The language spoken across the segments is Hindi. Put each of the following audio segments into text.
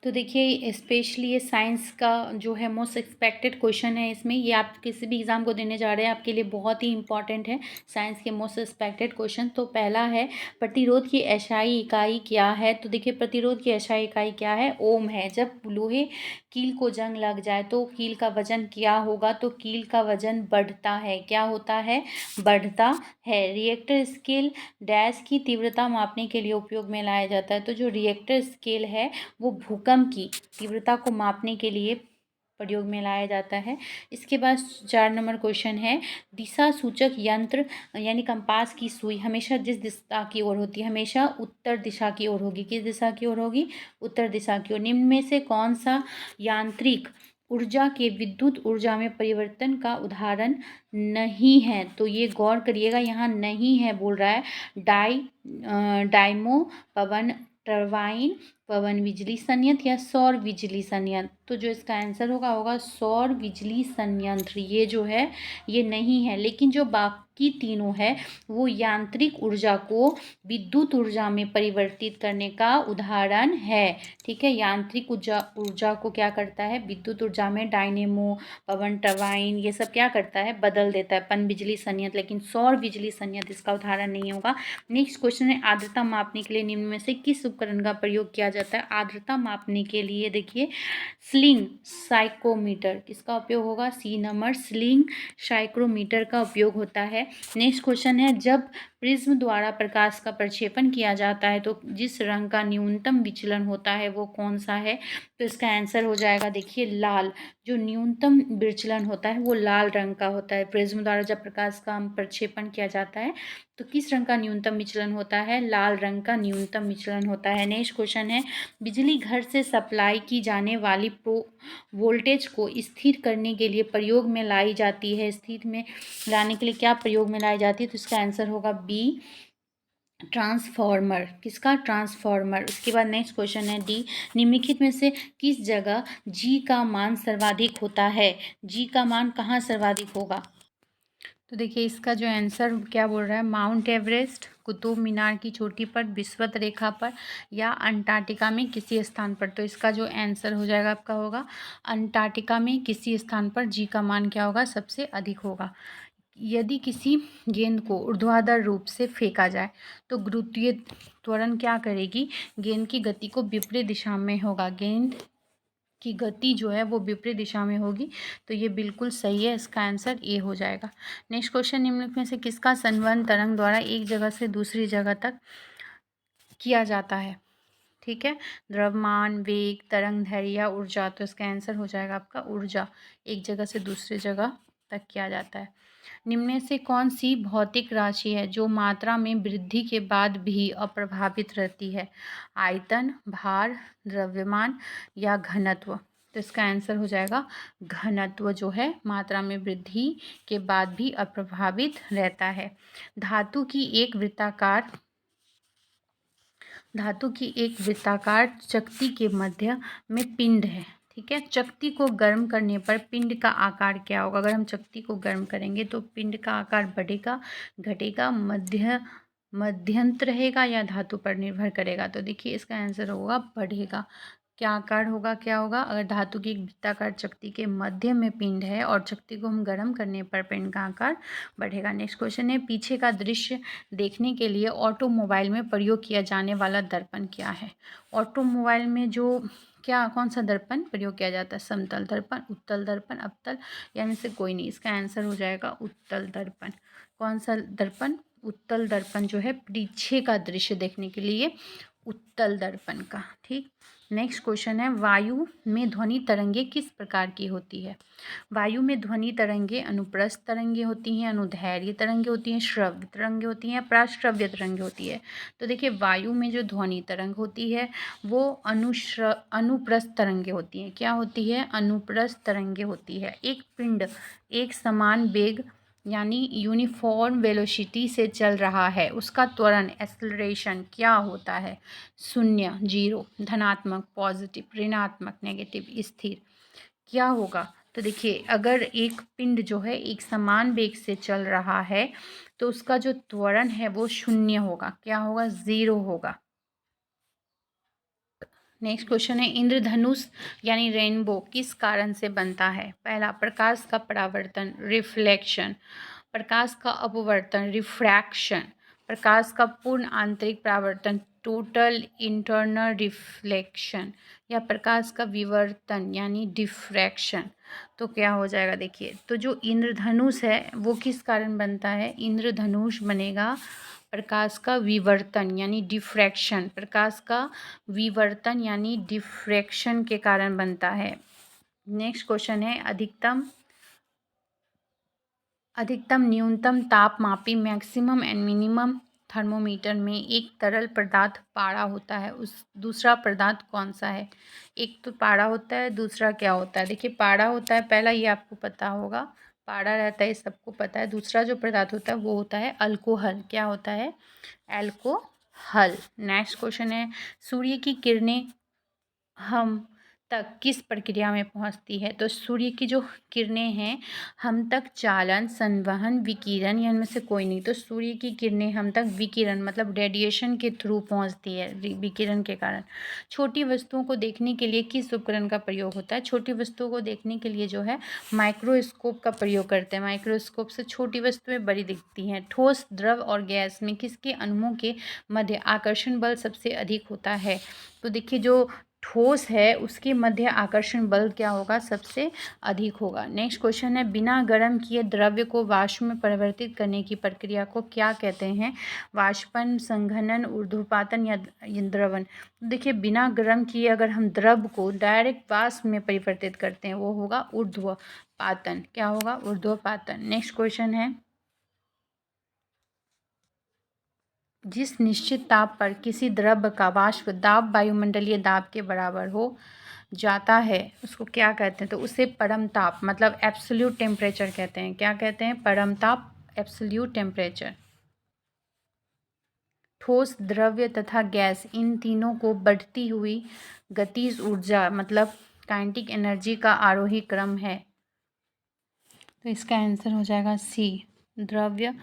तो देखिए स्पेशली ये साइंस का जो है मोस्ट एक्सपेक्टेड क्वेश्चन है इसमें, ये आप किसी भी एग्ज़ाम को देने जा रहे हैं आपके लिए बहुत ही इंपॉर्टेंट है साइंस के मोस्ट एक्सपेक्टेड क्वेश्चन। तो पहला है प्रतिरोध की एसआई इकाई क्या है। तो देखिए प्रतिरोध की एसआई इकाई क्या है, ओम है। जब लोहे कील को जंग लग जाए तो कील का वजन क्या होगा, तो कील का वजन बढ़ता है। क्या होता है, बढ़ता है। रिएक्टर स्केल डैश की तीव्रता मापने के लिए उपयोग में लाया जाता है। तो जो रिएक्टर स्केल है वो भूकंप की तीव्रता को मापने के लिए प्रयोग में लाया जाता है। इसके बाद 4 नंबर क्वेश्चन है, दिशा सूचक यंत्र यानी कंपास की सुई हमेशा जिस दिशा की ओर होती है, हमेशा उत्तर दिशा की ओर होगी। किस दिशा की ओर होगी, उत्तर दिशा की ओर। निम्न में से कौन सा यांत्रिक ऊर्जा के विद्युत ऊर्जा में परिवर्तन का उदाहरण नहीं है। तो ये गौर करिएगा, यहाँ नहीं है बोल रहा है। डायमो पवन टरबाइन, पवन बिजली संयंत्र या सौर बिजली संयंत्र। तो जो इसका आंसर होगा सौर बिजली संयंत्र। ये जो है ये नहीं है, लेकिन जो बाकी तीनों है वो यांत्रिक ऊर्जा को विद्युत ऊर्जा में परिवर्तित करने का उदाहरण है। ठीक है, यांत्रिक ऊर्जा को क्या करता है, विद्युत ऊर्जा में डायनेमो, पवन टरबाइन ये सब क्या करता है, बदल देता है, पन बिजली संयंत्र। लेकिन सौर बिजली संयंत्र इसका उदाहरण नहीं होगा। नेक्स्ट क्वेश्चन है, आर्द्रता मापने के लिए निम्न में से किस उपकरण का प्रयोग किया जाता है। आर्द्रता मापने के लिए देखिए स्लिंग साइक्रोमीटर, किसका उपयोग होगा, सी नंबर, स्लिंग साइक्रोमीटर का उपयोग होता है। नेक्स्ट क्वेश्चन है, जब प्रिज्म द्वारा प्रकाश का प्रक्षेपण किया जाता है तो जिस रंग का न्यूनतम विचलन होता है वो कौन सा है। तो इसका आंसर हो जाएगा देखिए लाल। जो न्यूनतम विचलन होता है वो लाल रंग का होता है। प्रिज्म द्वारा जब प्रकाश का प्रक्षेपण किया जाता है तो किस रंग का न्यूनतम विचलन होता है, लाल रंग का न्यूनतम विचलन होता है। नेक्स्ट क्वेश्चन है, बिजली घर से सप्लाई की जाने वाली वोल्टेज को स्थिर करने के लिए प्रयोग में लाई जाती है। स्थिर में लाने के लिए क्या प्रयोग में लाई जाती है, तो इसका आंसर होगा बी, ट्रांसफॉर्मर। किसका, ट्रांसफॉर्मर। उसके बाद नेक्स्ट क्वेश्चन है डी, निम्नलिखित में से किस जगह जी का मान सर्वाधिक होता है। जी का मान कहाँ सर्वाधिक होगा। तो देखिए इसका जो आंसर क्या बोल रहा है, माउंट एवरेस्ट, कुतुब मीनार की चोटी पर, विषुवत रेखा पर या अंटार्कटिका में किसी स्थान पर। तो इसका जो आंसर हो जाएगा आपका होगा अंटार्कटिका में किसी स्थान पर जी का मान क्या होगा, सबसे अधिक होगा। यदि किसी गेंद को ऊर्ध्वाधर रूप से फेंका जाए तो गुरुत्वीय त्वरण क्या करेगी, गेंद की गति को विपरीत दिशा में होगा। गेंद की गति जो है वो विपरीत दिशा में होगी। तो ये बिल्कुल सही है, इसका आंसर ए हो जाएगा। नेक्स्ट क्वेश्चन, निम्नलिखित में से किसका संवहन तरंग द्वारा एक जगह से दूसरी जगह तक किया जाता है। ठीक है, द्रव्यमान, वेग, तरंग दैर्घ्य या ऊर्जा। तो इसका आंसर हो जाएगा आपका ऊर्जा, एक जगह से दूसरी जगह तक किया जाता है। निम्न में से कौन सी भौतिक राशि है जो मात्रा में वृद्धि के बाद भी अप्रभावित रहती है। आयतन, भार, द्रव्यमान या घनत्व। तो इसका आंसर हो जाएगा घनत्व, जो है मात्रा में वृद्धि के बाद भी अप्रभावित रहता है। धातु की एक वृत्ताकार चकती के मध्य में पिंड है। ठीक है, चकती को गर्म करने पर पिंड का आकार क्या होगा। अगर हम चकती को गर्म करेंगे तो पिंड का आकार बढ़ेगा, घटेगा, मध्यंतर रहेगा या धातु पर निर्भर करेगा। तो देखिए इसका आंसर होगा बढ़ेगा। क्या आकार होगा, क्या होगा, अगर धातु की एक वृत्ताकार चकती के मध्य में पिंड है और चकती को हम गर्म करने पर पिंड का आकार बढ़ेगा। नेक्स्ट क्वेश्चन है, पीछे का दृश्य देखने के लिए ऑटोमोबाइल में प्रयोग किया जाने वाला दर्पण क्या है। ऑटोमोबाइल में जो क्या कौन सा दर्पण प्रयोग किया जाता है, समतल दर्पण, उत्तल दर्पण, अवतल, यानी से कोई नहीं। इसका आंसर हो जाएगा उत्तल दर्पण। कौन सा दर्पण, उत्तल दर्पण जो है पीछे का दृश्य देखने के लिए उत्तल दर्पण का। ठीक, नेक्स्ट क्वेश्चन है, वायु में ध्वनि तरंगे किस प्रकार की होती है। वायु में ध्वनि तरंगे अनुप्रस्थ तरंगे होती हैं, अनुदैर्घ्य तरंगे होती हैं, श्रव्य तरंगे होती हैं, प्राश्रव्य तरंगे होती है। तो देखिए वायु में जो ध्वनि तरंग होती है वो अनुप्रस्थ तरंगे होती हैं। क्या होती है, अनुप्रस्थ तरंगे होती है। एक पिंड एक समान वेग यानी यूनिफॉर्म वेलोसिटी से चल रहा है, उसका त्वरण एक्सेलरेशन क्या होता है, शून्य, जीरो, धनात्मक, पॉजिटिव, ऋणात्मक, नेगेटिव, स्थिर। क्या होगा, तो देखिए अगर एक पिंड जो है एक समान वेग से चल रहा है तो उसका जो त्वरण है वो शून्य होगा। क्या होगा, जीरो होगा। नेक्स्ट क्वेश्चन है इंद्रधनुष यानी रेनबो किस कारण से बनता है। पहला, प्रकाश का परावर्तन रिफ्लेक्शन, प्रकाश का अपवर्तन रिफ्रैक्शन, प्रकाश का पूर्ण आंतरिक परावर्तन टोटल इंटरनल रिफ्लेक्शन, या प्रकाश का विवर्तन यानी डिफ्रैक्शन। तो क्या हो जाएगा देखिए, तो जो इंद्रधनुष है वो किस कारण बनता है। इंद्रधनुष बनेगा प्रकाश का विवर्तन यानी डिफ्रैक्शन, प्रकाश का विवर्तन यानी डिफ्रैक्शन के कारण बनता है। नेक्स्ट क्वेश्चन है अधिकतम न्यूनतम तापमापी मैक्सिमम एंड मिनिमम थर्मोमीटर में एक तरल पदार्थ पारा होता है, उस दूसरा पदार्थ कौन सा है। एक तो पारा होता है, दूसरा क्या होता है। देखिए पारा होता है पहला, ये आपको पता होगा, पारा रहता है, सबको पता है। दूसरा जो पदार्थ होता है वो होता है अल्कोहल। क्या होता है, अल्कोहल। नेक्स्ट क्वेश्चन है सूर्य की किरणें हम तक किस प्रक्रिया में पहुंचती है। तो सूर्य की जो किरणें हैं हम तक चालन, संवहन, विकिरण, या इनमें से कोई नहीं। तो सूर्य की किरणें हम तक विकिरण मतलब रेडिएशन के थ्रू पहुंचती है, विकिरण के कारण। छोटी वस्तुओं को देखने के लिए किस उपकरण का प्रयोग होता है। छोटी वस्तुओं को देखने के लिए जो है माइक्रोस्कोप का प्रयोग करते हैं। माइक्रोस्कोप से छोटी वस्तुएं बड़ी दिखती हैं। ठोस, द्रव और गैस में किसके अणुओं के मध्य आकर्षण बल सबसे अधिक होता है। तो देखिए जो ठोस है उसके मध्य आकर्षण बल क्या होगा, सबसे अधिक होगा। नेक्स्ट क्वेश्चन है बिना गर्म किए द्रव्य को वाष्प में परिवर्तित करने की प्रक्रिया को क्या कहते हैं। वाष्पन, संघनन, ऊर्ध्वपातन या द्रवण। देखिए बिना गर्म किए अगर हम द्रव को डायरेक्ट वाष्प में परिवर्तित करते हैं वो होगा ऊर्ध्वपातन। क्या होगा, ऊर्ध्वपातन। नेक्स्ट क्वेश्चन है जिस निश्चित ताप पर किसी द्रव्य का वाष्प दाब वायुमंडलीय दाब के बराबर हो जाता है उसको क्या कहते हैं। तो उसे परम ताप मतलब एब्सोल्यूट टेम्परेचर कहते हैं। क्या कहते हैं, परम ताप, एब्सोल्यूट टेम्परेचर। ठोस, द्रव्य तथा गैस इन तीनों को बढ़ती हुई गतिज ऊर्जा मतलब काइनेटिक एनर्जी का आरोही क्रम है। तो इसका आंसर हो जाएगा सी, द्रव्य,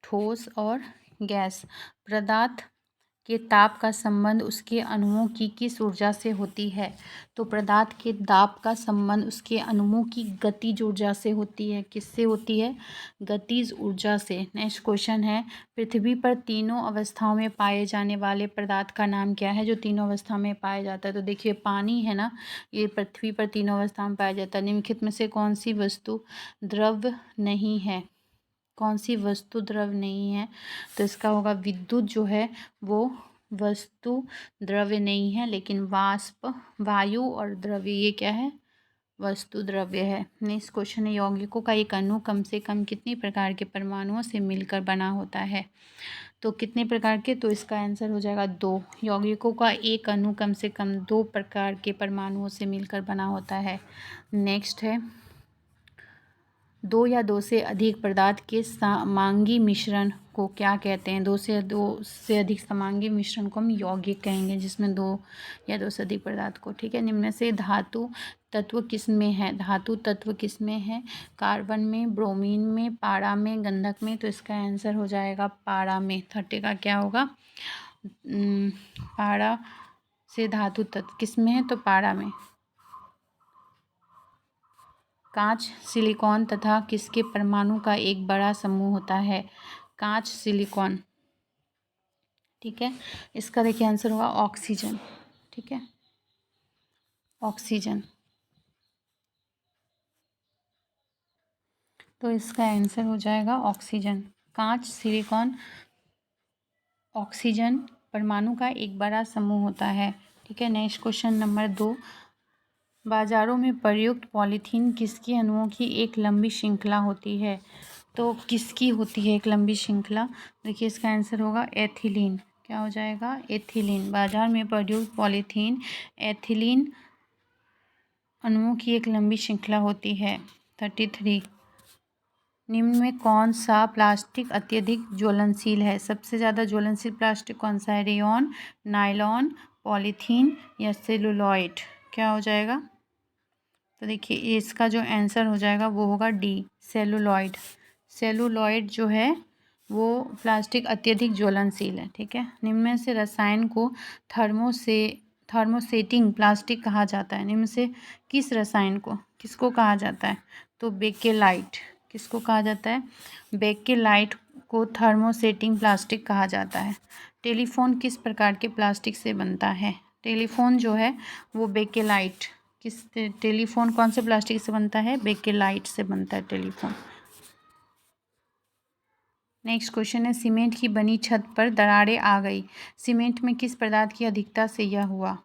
ठोस और गैस। पदार्थ के ताप का संबंध उसके अणुओं की किस ऊर्जा से होती है। तो पदार्थ के ताप का संबंध उसके अणुओं की गतिज ऊर्जा से होती है। किससे होती है, गतिज ऊर्जा से। नेक्स्ट क्वेश्चन है पृथ्वी पर तीनों अवस्थाओं में पाए जाने वाले पदार्थ का नाम क्या है। जो तीनों अवस्था में पाया जाता है, तो देखिए पानी है ना, ये पृथ्वी पर तीनों अवस्था में पाया जाता है। निम्नलिखित में से कौन सी वस्तु द्रव नहीं है, कौन सी वस्तु द्रव नहीं है। तो इसका होगा विद्युत जो है वो वस्तु द्रव्य नहीं है, लेकिन वाष्प, वायु और द्रव्य ये क्या है, वस्तु द्रव्य है। नेक्स्ट क्वेश्चन है यौगिकों का एक अणु कम से कम कितने प्रकार के परमाणुओं से मिलकर बना होता है। तो कितने प्रकार के, तो इसका आंसर हो जाएगा 2। यौगिकों का एक अणु कम से कम 2 प्रकार के परमाणुओं से मिलकर बना होता है। नेक्स्ट है 2 या 2 से अधिक पदार्थ के समांगी मिश्रण को क्या कहते हैं। 2 से अधिक समांगी मिश्रण को हम यौगिक कहेंगे, जिसमें 2 या 2 से अधिक पदार्थ को। ठीक है, निम्न से धातु तत्व किस में है। धातु तत्व किस में है, कार्बन में, ब्रोमीन में, पारा में, गंधक में। तो इसका आंसर हो जाएगा पारा में। 30 का क्या होगा, पारा से धातु तत्व किस में है, तो पारा में। कांच, सिलिकॉन तथा किसके परमाणु का एक बड़ा समूह होता है। कांच, सिलिकॉन। ठीक है, इसका देखिए आंसर होगा ऑक्सीजन। ठीक है, ऑक्सीजन। तो इसका आंसर हो जाएगा ऑक्सीजन। कांच, सिलिकॉन, ऑक्सीजन परमाणु का एक बड़ा समूह होता है। ठीक है, नेक्स्ट क्वेश्चन नंबर 2। बाजारों में प्रयुक्त पॉलीथीन किसके अणुओं की एक लंबी श्रृंखला होती है। तो किसकी होती है एक लंबी श्रृंखला, देखिए इसका आंसर होगा एथिलीन। क्या हो जाएगा, एथिलीन। बाजार में प्रयुक्त पॉलीथीन एथिलीन अणुओं की एक लंबी श्रृंखला होती है। 33। निम्न में कौन सा प्लास्टिक अत्यधिक ज्वलनशील है। सबसे ज़्यादा ज्वलनशील प्लास्टिक कौन सा है, रेयॉन, नायलॉन, पॉलीथीन या सेलुलॉइड। क्या हो जाएगा, तो देखिए इसका जो आंसर हो जाएगा वो होगा डी, सेलुलॉइड। सेलुलॉइड जो है वो प्लास्टिक अत्यधिक ज्वलनशील है। ठीक है, निम्न में से रसायन को थर्मोसेटिंग प्लास्टिक कहा जाता है? इनमें से किस रसायन को किसको कहा जाता है? तो बेकेलाइट। किसको कहा जाता है? बेकेलाइट को थर्मोसेटिंग प्लास्टिक कहा जाता है। टेलीफोन किस प्रकार के प्लास्टिक से बनता है? टेलीफोन जो है वो बेकेलाइट टेलीफोन कौन से प्लास्टिक से बनता है? बेकेलाइट से बनता है टेलीफोन। नेक्स्ट क्वेश्चन है, सीमेंट की बनी छत पर दरारें आ गई, सीमेंट में किस पदार्थ की अधिकता से यह हुआ?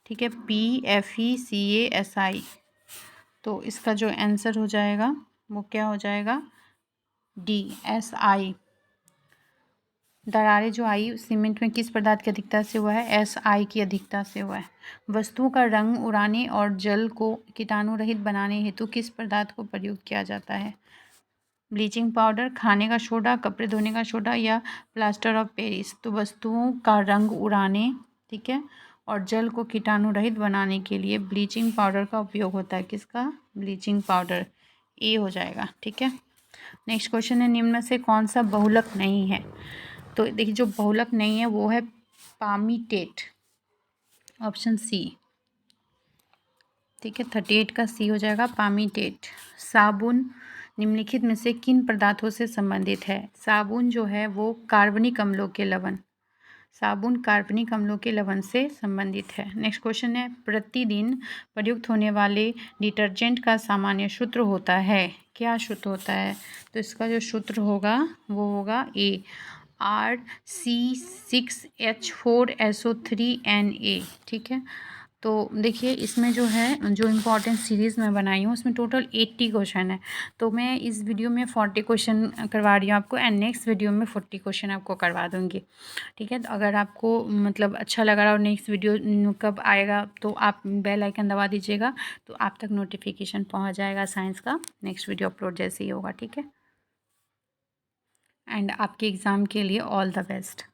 ठीक है, PFeCaSi। तो इसका जो आंसर हो जाएगा वो क्या हो जाएगा? DSi। दरारें जो आई सीमेंट में किस पदार्थ की अधिकता से हुआ है? Si की अधिकता से हुआ है। वस्तुओं का रंग उड़ाने और जल को कीटाणु रहित बनाने हेतु किस पदार्थ को प्रयोग किया जाता है? ब्लीचिंग पाउडर, खाने का सोडा, कपड़े धोने का सोडा या प्लास्टर ऑफ पेरिस। तो वस्तुओं का रंग उड़ाने, ठीक है, और जल को कीटाणु रहित बनाने के लिए ब्लीचिंग पाउडर का उपयोग होता है। किसका? Bleaching powder. ए हो जाएगा। ठीक है, नेक्स्ट क्वेश्चन है, निम्न में से कौन सा बहुलक नहीं है? तो देखिए जो बहुलक नहीं है वो है पामीटेट, ऑप्शन सी। ठीक है, 38 का सी हो जाएगा पामीटेट। साबुन निम्नलिखित में से किन पदार्थों से संबंधित है? साबुन जो है वो कार्बनिक अम्लों के लवण, साबुन कार्बनिक अम्लों के लवण से संबंधित है। नेक्स्ट क्वेश्चन है, प्रतिदिन प्रयुक्त होने वाले डिटर्जेंट का सामान्य सूत्र होता है? क्या सूत्र होता है? तो इसका जो सूत्र होगा वो होगा RC6H4SO3Na। ठीक है, तो देखिए इसमें जो है जो इम्पोर्टेंट सीरीज़ मैं बनाई हूँ उसमें टोटल 80 क्वेश्चन है। तो मैं इस वीडियो में 40 क्वेश्चन करवा रही हूँ आपको, एंड नेक्स्ट वीडियो में 40 क्वेश्चन आपको करवा दूँगी। ठीक है, तो अगर आपको मतलब अच्छा लग रहा और नेक्स्ट वीडियो कब आएगा तो आप बेल आइकन दबा दीजिएगा, तो आप तक नोटिफिकेशन पहुँच जाएगा साइंस का नेक्स्ट वीडियो अपलोड जैसे ही होगा। ठीक है, एंड आपके एग्ज़ाम के लिए ऑल द बेस्ट।